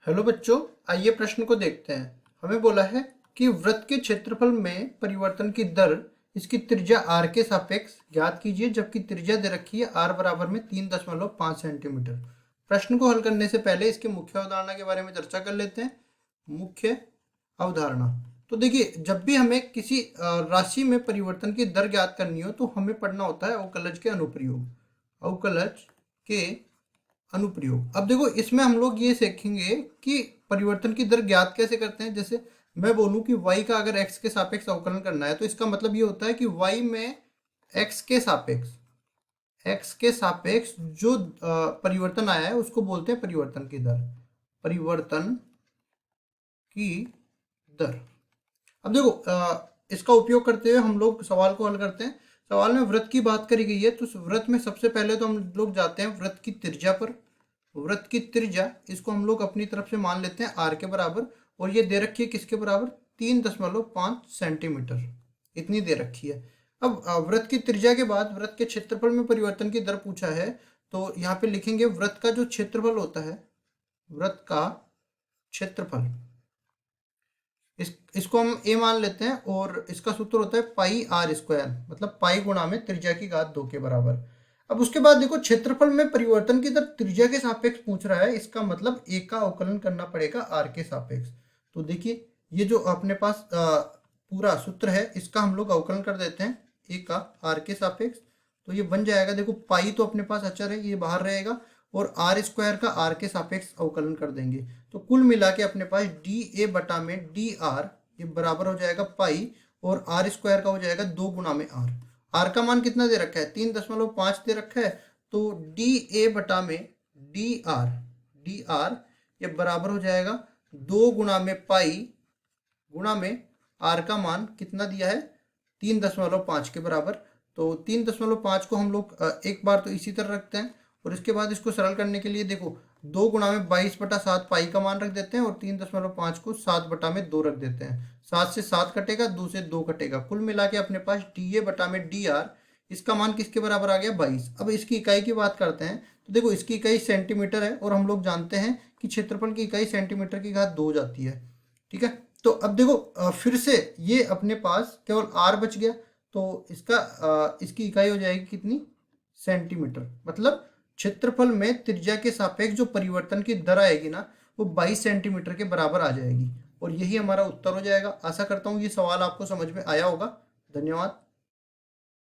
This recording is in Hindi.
हेलो बच्चों, आइए प्रश्न को देखते हैं। हमें बोला है कि वृत्त के क्षेत्रफल में परिवर्तन की दर इसकी त्रिज्या r के सापेक्ष ज्ञात कीजिए, जबकि त्रिज्या दे रखी है r बराबर में 3.5 सेंटीमीटर। प्रश्न को हल करने से पहले इसके मुख्य अवधारणा के बारे में चर्चा कर लेते हैं। मुख्य अवधारणा तो देखिए, जब भी हमें किसी राशि में परिवर्तन की दर ज्ञात करनी हो तो हमें पढ़ना होता है अवकलज के अनुप्रयोग। अवकलज के अनुप्रयोग। अब देखो, इसमें हम लोग ये सीखेंगे कि परिवर्तन की दर ज्ञात कैसे करते हैं। जैसे मैं बोलूं कि y का अगर x के सापेक्ष अवकलन करना है तो इसका मतलब ये होता है कि y में x के सापेक्ष जो परिवर्तन आया है उसको बोलते हैं परिवर्तन की दर। परिवर्तन की दर। अब देखो, इसका उपयोग करते हुए हम लोग सवाल को हल करते हैं। सवाल में वृत्त की बात करी गई है तो वृत्त में सबसे पहले तो हम लोग जाते हैं वृत्त की त्रिज्या पर। वृत्त की त्रिज्या इसको हम लोग अपनी तरफ से मान लेते हैं r के बराबर, और ये दे रखी है किसके बराबर? 3.5 सेंटीमीटर, इतनी दे रखी है। अब वृत्त की त्रिज्या के बाद वृत्त के क्षेत्रफल में परिवर्तन की दर पूछा है, तो यहाँ पे लिखेंगे वृत्त का जो क्षेत्रफल होता है, वृत्त का क्षेत्रफल, इसको हम a मान लेते हैं, और इसका सूत्र होता है पाई r स्क्वायर, मतलब पाई गुणा में त्रिज्या की घात 2 के बराबर। अब उसके बाद देखो, क्षेत्रफल में परिवर्तन की दर त्रिज्या के सापेक्ष पूछ रहा है, इसका मतलब a का अवकलन करना पड़ेगा r के सापेक्ष। तो देखिए, ये जो अपने पास पूरा सूत्र है इसका हम लोग अवकलन कर देते हैं a का r के सापेक्ष। तो ये बन जाएगा, देखो पाई तो अपने पास अचर है, ये बाहर रहेगा, और आर स्क्वायर का आर के सापेक्ष अवकलन कर देंगे। तो कुल मिला के अपने पास डी ए बटा में डी आर, ये बराबर हो जाएगा पाई, और आर स्क्वायर का हो जाएगा 2 गुना में आर। आर का मान कितना दे रखा है? 3.5 दे रखा है। तो डी ए बटा में डी आर ये बराबर हो जाएगा 2 गुना में पाई गुणा में आर का मान कितना दिया है? 3.5 के बराबर। तो 3.5 को हम लोग एक बार तो इसी तरह रखते हैं, और इसके बाद इसको सरल करने के लिए देखो 2 गुणा में 22/7 पाई का मान रख देते हैं, और 3.5 को 7 बटा में 2 रख देते हैं। 7 से 7 कटेगा, 2 से 2 कटेगा, कुल मिला के अपने पास डी ए बटा में डी आर, इसका मान किसके बराबर आ गया? 22। अब इसकी इकाई की बात करते हैं, तो देखो इसकी इकाई सेंटीमीटर है, और हम लोग जानते हैं कि क्षेत्रफल की इकाई सेंटीमीटर की घात 2 हो जाती है। ठीक है, तो अब देखो फिर से ये अपने पास केवल आर बच गया, तो इसकी इकाई हो जाएगी कितनी? सेंटीमीटर। मतलब क्षेत्रफल में त्रिज्या के सापेक्ष जो परिवर्तन की दर आएगी ना, वो 22 सेंटीमीटर के बराबर आ जाएगी, और यही हमारा उत्तर हो जाएगा। आशा करता हूँ ये सवाल आपको समझ में आया होगा। धन्यवाद।